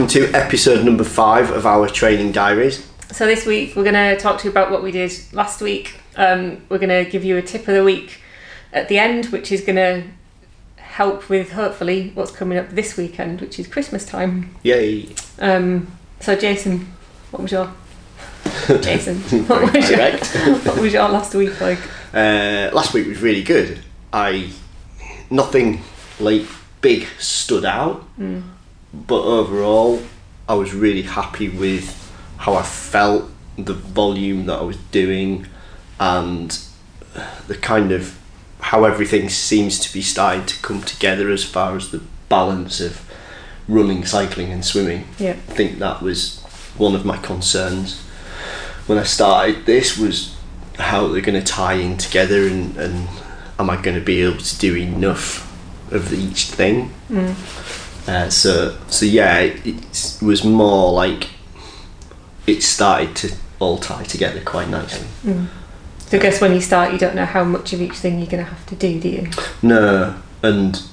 welcome to episode number 5 of our training diaries. So this week we're going to talk to you about what we did last week. We're going to give you a tip of the week at the end, which is going to help with hopefully what's coming up this weekend, which is Christmas time. Yay! So Jayson, what was your what was your last week like? Last week was really good. Nothing like big stood out, but overall I was really happy with how I felt, the volume that I was doing, and the kind of how everything seems to be starting to come together as far as the balance of running, cycling and swimming. Yeah. I think that was one of my concerns when I started this, was how they're going to tie in together, and am I going to be able to do enough of each thing. So yeah, it was more like it started to all tie together quite nicely. So I guess when you start, you don't know how much of each thing you're going to have to do you? No, and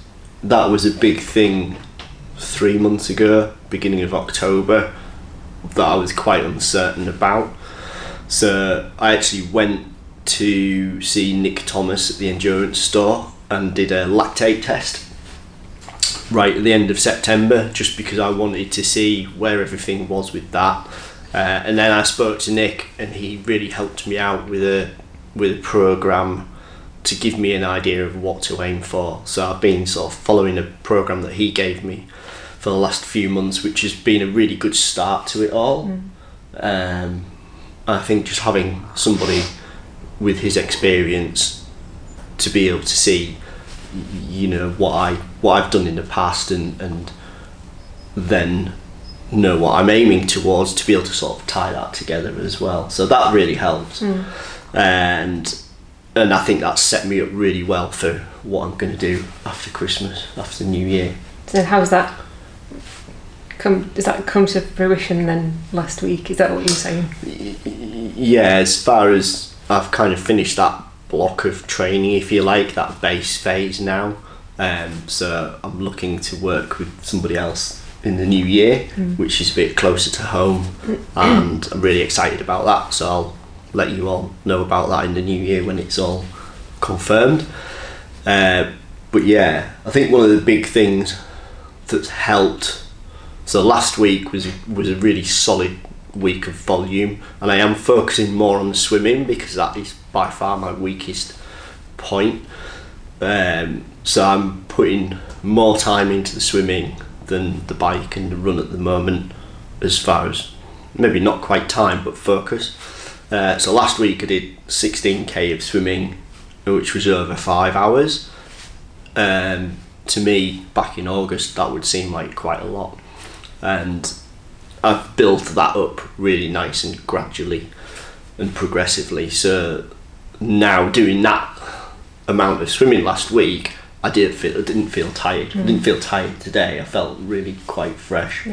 that was a big thing 3 months ago, beginning of October, that I was quite uncertain about. So I actually went to see Nick Thomas at the endurance store and did a lactate test right at the end of September, just because I wanted to see where everything was with that. And then I spoke to Nick, and he really helped me out with a program to give me an idea of what to aim for. So I've been sort of following a program that he gave me for the last few months, which has been a really good start to it all. I think just having somebody with his experience to be able to see, you know, what I've done in the past, and then know what I'm aiming towards, to be able to sort of tie that together as well. So that really helped. And I think that's set me up really well for what I'm going to do after Christmas, after the New Year. So how's that come to fruition then last week? Is that what you're saying? Yeah, as far as I've kind of finished that block of training, if you like, that base phase now. So I'm looking to work with somebody else in the new year, which is a bit closer to home, and I'm really excited about that. So I'll let you all know about that in the new year when it's all confirmed. But yeah, I think one of the big things that's helped, so last week was a really solid week of volume, and I am focusing more on the swimming because that is by far my weakest point. So I'm putting more time into the swimming than the bike and the run at the moment, as far as maybe not quite time but focus. So last week I did 16k of swimming, which was over 5 hours. To me, back in August, that would seem like quite a lot, and I've built that up really nice and gradually and progressively. So now doing that amount of swimming last week, I didn't feel tired. I didn't feel tired today. I felt really quite fresh.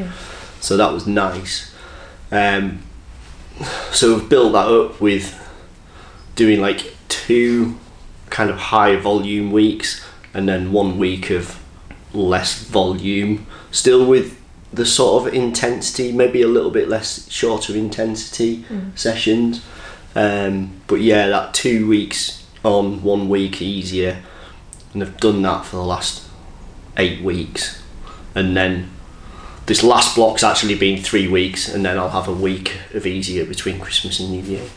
So that was nice. So we've built that up with doing like 2 kind of high volume weeks, and then 1 week of less volume, still with the sort of intensity, maybe a little bit less, shorter intensity sessions. But yeah, that 2 weeks on, 1 week easier, and I've done that for the last 8 weeks. And then this last block's actually been 3 weeks, and then I'll have a week of easier between Christmas and New Year.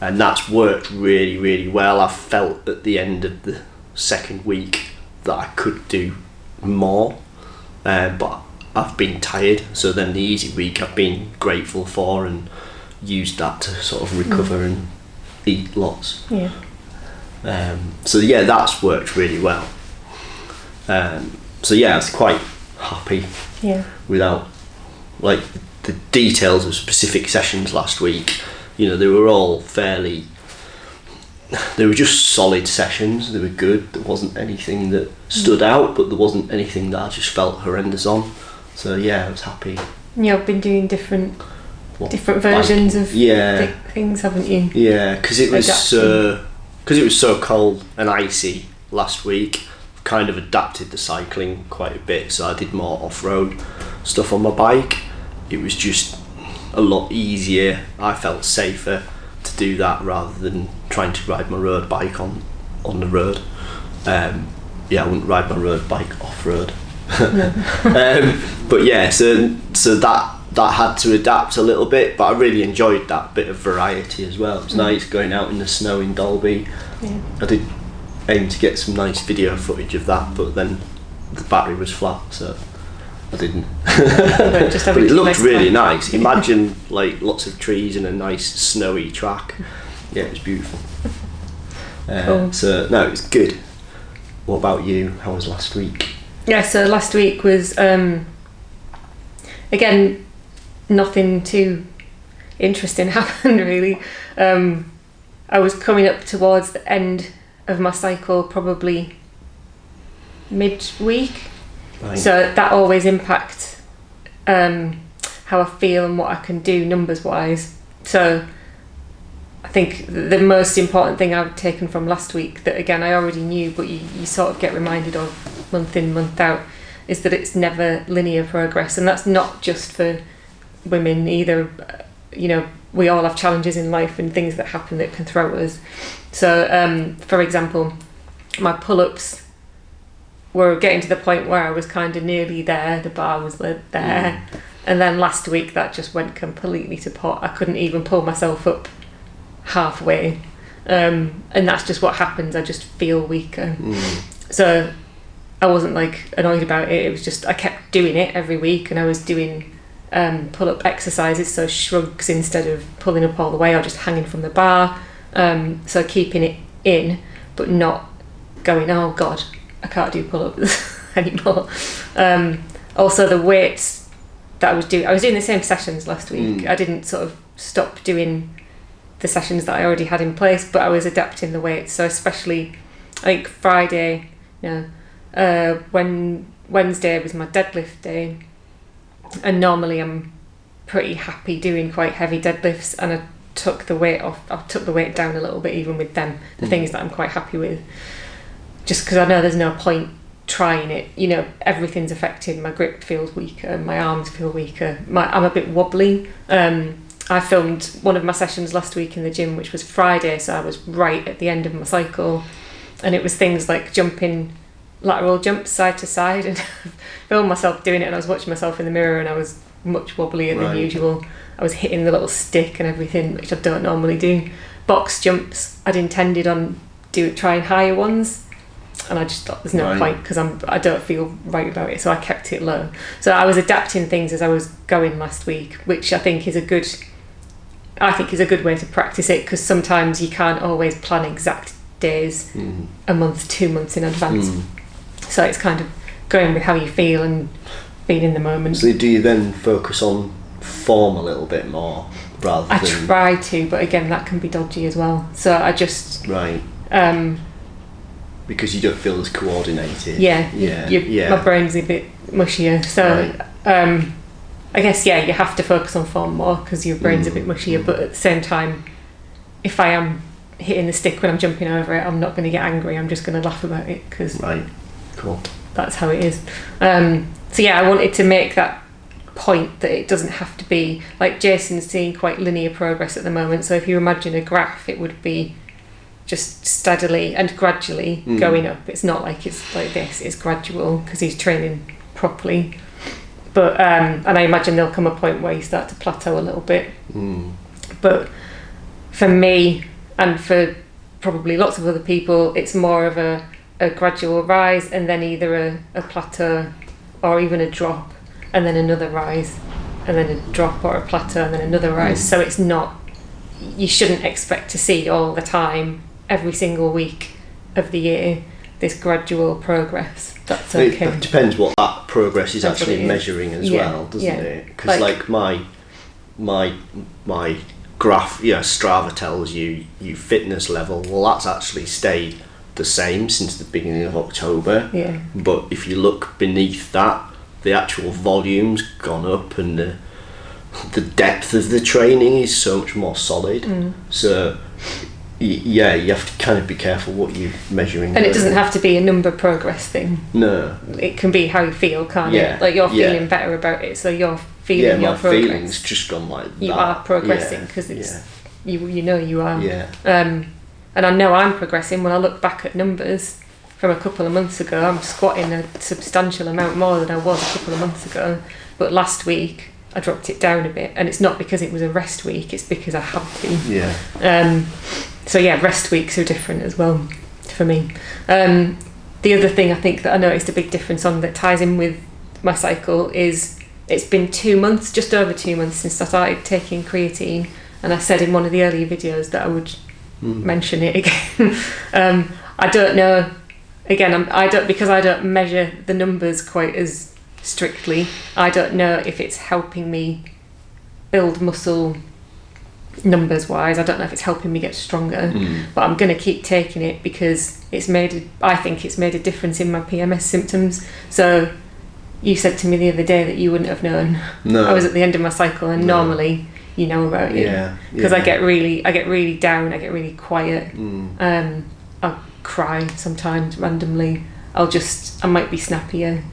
And that's worked really, really well. I felt at the end of the second week that I could do more, but I've been tired. So then the easy week I've been grateful for, and used that to sort of recover and eat lots. So yeah, that's worked really well. So yeah, I was quite happy without like the details of specific sessions last week. You know, they were all they were just solid sessions. They were good. There wasn't anything that stood out, but there wasn't anything that I just felt horrendous on. So yeah, I was happy. Yeah, I've been doing different versions of things, haven't you? Yeah, because it was so cold and icy last week. I've kind of adapted the cycling quite a bit, so I did more off-road stuff on my bike, it was just a lot easier. I felt safer to do that rather than trying to ride my road bike on the road. I wouldn't ride my road bike off road. But yeah, so that had to adapt a little bit, but I really enjoyed that bit of variety as well. It was nice going out in the snow in Dalby. I did aim to get some nice video footage of that, but then the battery was flat, so I didn't. But it looked really nice. Imagine like lots of trees and a nice snowy track. Yeah, it was beautiful. Cool. So no, it was good. What about you? How was last week? Yeah, so last week was again, nothing too interesting happened really. I was coming up towards the end of my cycle, probably midweek. Right. So that always impacts how I feel and what I can do numbers wise. So I think the most important thing I've taken from last week, that again I already knew but you sort of get reminded of month in month out, is that it's never linear progress. And that's not just for women either. You know, we all have challenges in life and things that happen that can throw us. So for example, my pull-ups were getting to the point where I was kind of nearly there, the bar was there, and then last week that just went completely to pot. I couldn't even pull myself up halfway, and that's just what happens. I just feel weaker. So I wasn't like annoyed about it, it was just I kept doing it every week, and I was doing pull-up exercises, so shrugs instead of pulling up all the way or just hanging from the bar, so keeping it in but not going, oh god, I can't do pull-ups anymore. Also the weights that I was doing the same sessions last week. I didn't sort of stop doing the sessions that I already had in place, but I was adapting the weights. So especially I think Friday, when Wednesday was my deadlift day, and normally I'm pretty happy doing quite heavy deadlifts, and I took the weight down a little bit even with them, the things that I'm quite happy with, just because I know there's no point trying it. You know, everything's affected. My grip feels weaker, my arms feel weaker, I'm a bit wobbly. I filmed one of my sessions last week in the gym, which was Friday, so I was right at the end of my cycle, and it was things like jumping lateral jumps side to side, and filmed myself doing it, and I was watching myself in the mirror and I was much wobblier than usual. I was hitting the little stick and everything, which I don't normally do. Box jumps, I'd intended on trying higher ones, and I just thought there's no point because I don't feel right about it, so I kept it low. So I was adapting things as I was going last week, which I think is a good way to practice it, because sometimes you can't always plan exact days a month, 2 months in advance. So it's kind of going with how you feel and being in the moment. So do you then focus on form a little bit more rather than... I try to, but again that can be dodgy as well. So I just... Right. Because you don't feel as coordinated. My brain's a bit mushier. So I guess, you have to focus on form more because your brain's a bit mushier, but at the same time, if I am hitting the stick when I'm jumping over it, I'm not going to get angry, I'm just going to laugh about it because that's how it is. I wanted to make that point that it doesn't have to be like Jayson's seeing quite linear progress at the moment, so if you imagine a graph, it would be just steadily and gradually going up. It's not like it's like this, it's gradual because he's training properly. But and I imagine there'll come a point where you start to plateau a little bit. But for me, and for probably lots of other people, it's more of a gradual rise, and then either a plateau or even a drop, and then another rise, and then a drop or a plateau, and then another rise. So it's not, you shouldn't expect to see all the time, every single week of the year, this gradual progress. That's okay. It depends what that progress is actually measuring as well, doesn't it? Because like my graph, Strava tells you fitness level. Well, that's actually stayed the same since the beginning of October. Yeah. But if you look beneath that, the actual volume's gone up, and the depth of the training is so much more solid. So you have to kind of be careful what you're measuring. And it doesn't have to be a number progress thing. No. It can be how you feel, can't it? Like you're feeling better about it, so you're feeling your my progress. feeling's just gone like that. You are progressing because it's you know you are. Yeah. And I know I'm progressing when I look back at numbers from a couple of months ago. I'm squatting a substantial amount more than I was a couple of months ago. But last week I dropped it down a bit, and it's not because it was a rest week, it's because I had to. Yeah. So yeah, rest weeks are different as well for me. The other thing I think that I noticed a big difference on that ties in with my cycle is it's been 2 months, just over 2 months since I started taking creatine, and I said in one of the earlier videos that I would mention it again. I don't know. Again, I don't, because I don't measure the numbers quite as strictly. I don't know if it's helping me build muscle numbers wise. I don't know if it's helping me get stronger, but I'm going to keep taking it because I think it's made a difference in my PMS symptoms. So you said to me the other day that you wouldn't have known. No. I was at the end of my cycle, and normally you know about it. Because I get really down, I get really quiet. I'll cry sometimes randomly. I might be snappier,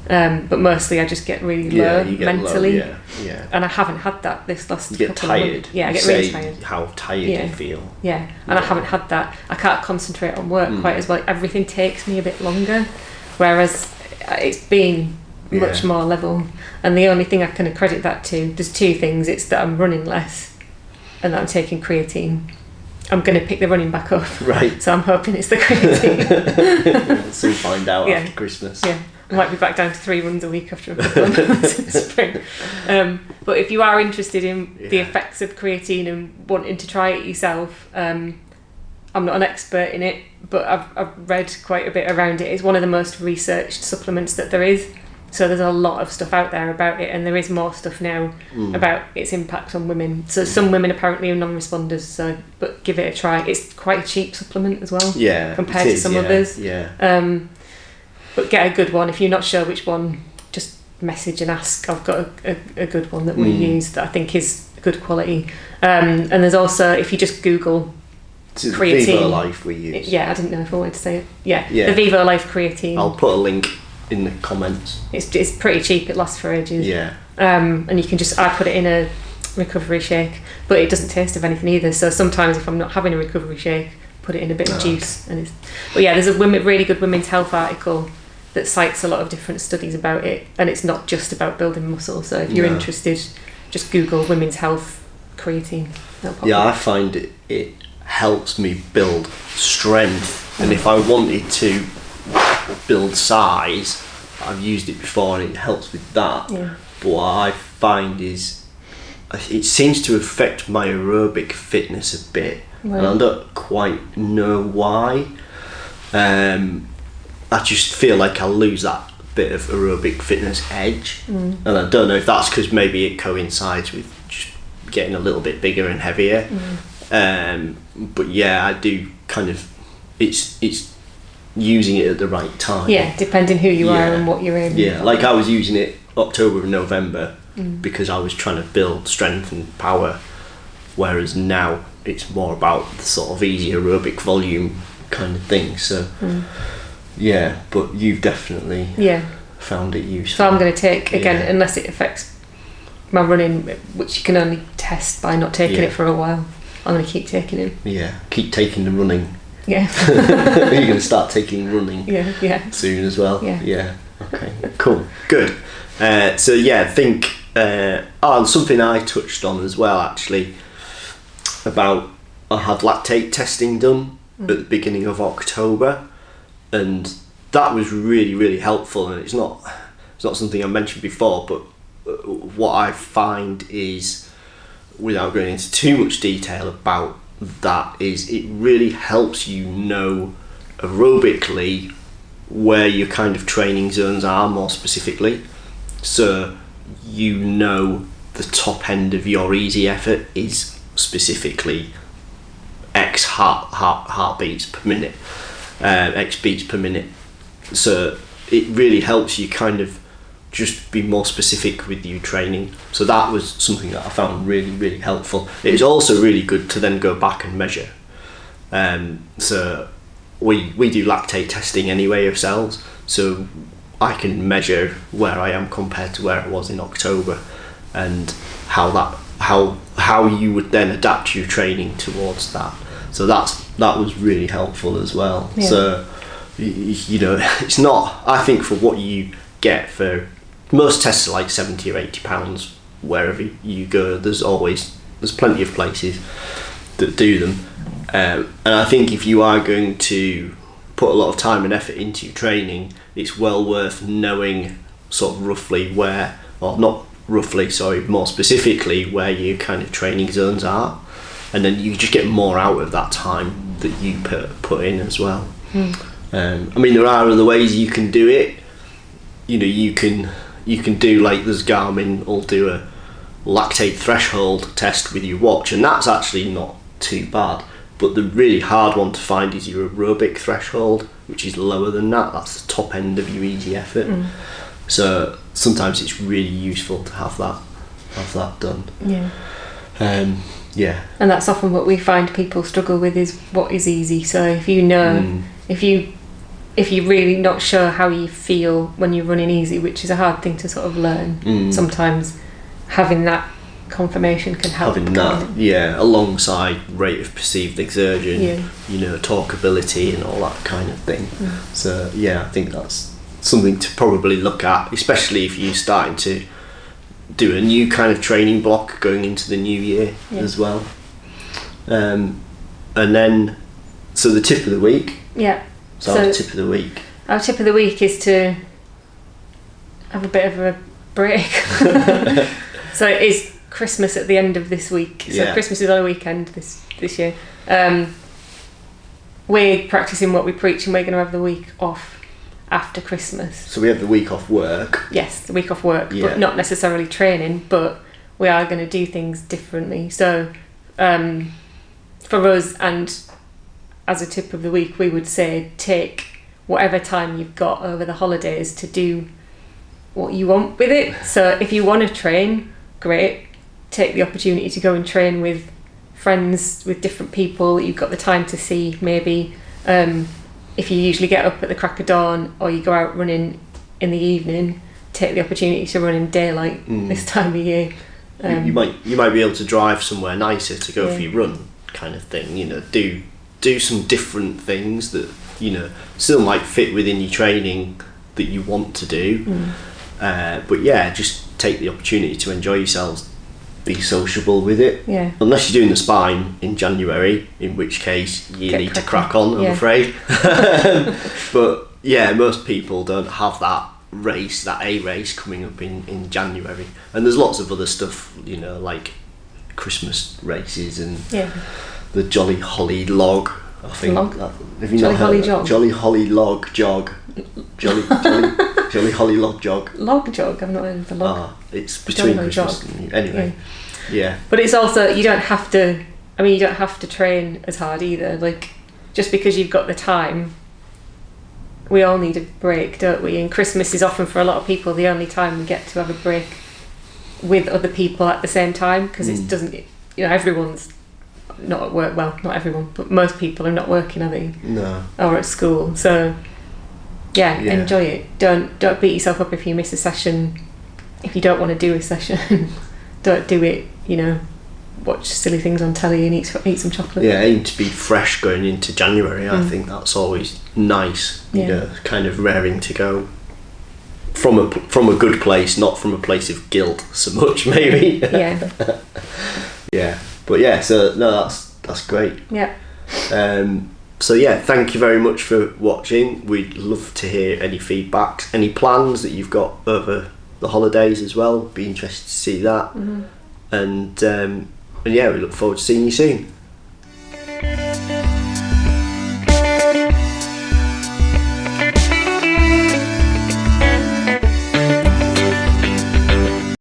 but mostly I just get really low mentally. And I haven't had that this last couple of months. Yeah, I get really tired. How tired you feel. Yeah, and I haven't had that. I can't concentrate on work quite as well. Everything takes me a bit longer, whereas it's been much more level. And the only thing I can accredit that to, there's two things. It's that I'm running less and that I'm taking creatine. I'm going to pick the running back up. Right. So I'm hoping it's the creatine. We'll soon find out after Christmas. Yeah. I might be back down to 3 runs a week after a couple of months in spring. But if you are interested in the effects of creatine and wanting to try it yourself, I'm not an expert in it, but I've read quite a bit around it. It's one of the most researched supplements that there is. So there's a lot of stuff out there about it, and there is more stuff now about its impact on women. So some women apparently are non-responders, but give it a try. It's quite a cheap supplement as well, compared to some others. But get a good one. If you're not sure which one, just message and ask. I've got a good one that we use that I think is good quality. And there's also, if you just Google creatine, Vivo Life we use. I didn't know if I wanted to say it. The Vivo Life creatine. I'll put a link in the comments. It's pretty cheap. It lasts for ages. And you can I put it in a recovery shake, but it doesn't taste of anything either. So sometimes if I'm not having a recovery shake, put it in a bit of juice. Okay. But there's a really good women's health article that cites a lot of different studies about it, and it's not just about building muscle. So if you're interested, just Google women's health creatine. I find it helps me build strength, and if I wanted to build size, I've used it before and it helps with that. But what I find is it seems to affect my aerobic fitness a bit, and I don't quite know why. I just feel like I lose that bit of aerobic fitness edge, and I don't know if that's because maybe it coincides with just getting a little bit bigger and heavier. But I do kind of it's using it at the right time. Depending who you are and what you're in. Like I was using it October and November because I was trying to build strength and power, whereas now it's more about the sort of easy aerobic volume kind of thing. So but you've definitely found it useful. So I'm going to take again, unless it affects my running, which you can only test by not taking it for a while. I'm going to keep taking it. Keep taking the running. You're going to start taking running soon as well. Okay, cool, good. I think something I touched on as well actually about, I had lactate testing done at the beginning of October, and that was really, really helpful. And it's not something I mentioned before, but what I find is, without going into too much detail about that, is it really helps you know aerobically where your kind of training zones are more specifically, so you know the top end of your easy effort is specifically X heartbeats per minute, X beats per minute. So it really helps you kind of just be more specific with your training. So that was something that I found really, really helpful. It was also really good to then go back and measure. So we do lactate testing anyway ourselves, so I can measure where I am compared to where I was in October, and how you would then adapt your training towards that. So that was really helpful as well. Yeah. So you know, it's not, I think for what you get, for most tests are like £70 or £80 wherever you go. There's plenty of places that do them, and I think if you are going to put a lot of time and effort into your training, it's well worth knowing sort of roughly where, or not roughly, sorry, more specifically where your kind of training zones are, and then you just get more out of that time that you put in as well. I mean, there are other ways you can do it. You know, you can do, like, there's Garmin will do a lactate threshold test with your watch, and that's actually not too bad. But the really hard one to find is your aerobic threshold, which is lower than that. That's the top end of your easy effort. So sometimes it's really useful to have that done. Yeah. Yeah. And that's often what we find people struggle with, is what is easy. So if you know, if you're really not sure how you feel when you're running easy, which is a hard thing to sort of learn, sometimes having that confirmation can help. Having that, alongside rate of perceived exertion, you know, talkability and all that kind of thing. So yeah, I think that's something to probably look at, especially if you're starting to do a new kind of training block going into the new year as well. And then, so the tip of the week. Yeah. So our tip of the week. Our tip of the week is to have a bit of a break. So it is Christmas at the end of this week. So Christmas is on a weekend this year. We're practicing what we preach, and we're going to have the week off after Christmas. So we have the week off work. Yes, the week off work, but not necessarily training, but we are going to do things differently. So for us, and as a tip of the week, we would say take whatever time you've got over the holidays to do what you want with it. So if you want to train, great. Take the opportunity to go and train with friends, with different people you've got the time to see, maybe. If you usually get up at the crack of dawn, or you go out running in the evening, take the opportunity to run in daylight this time of year. You might be able to drive somewhere nicer to go for your run, kind of thing. You know, do some different things that, you know, still might fit within your training that you want to do. But yeah, just take the opportunity to enjoy yourselves. Be sociable with it. Yeah. Unless you're doing the spine in January, in which case you need to crack on, I'm afraid. But yeah, most people don't have that A race coming up in January. And there's lots of other stuff, you know, like Christmas races and the Jolly Holly Log. I think. Have you Jolly not Holly heard Jog. Jolly Holly Log Jog. Jolly Holly Log Jog. Log jog? I've not heard of the log. It's between Christmas and anyway. Yeah. But it's also, you don't have to train as hard either. Like, just because you've got the time, we all need a break, don't we? And Christmas is often, for a lot of people, the only time we get to have a break with other people at the same time, because it doesn't, you know, everyone's not at work. Well, not everyone, but most people are not working, are they? No. Or at school. So yeah, enjoy it. Don't beat yourself up if you miss a session. If you don't want to do a session, don't do it. You know, watch silly things on telly and eat some chocolate. Yeah, aim to be fresh going into January. I think that's always nice. You know, kind of raring to go from a good place, not from a place of guilt so much, maybe. Yeah. Yeah, but yeah. So no, that's great. Yeah. So yeah, thank you very much for watching. We'd love to hear any feedback, any plans that you've got over the holidays as well. Be interested to see that. And yeah, we look forward to seeing you soon.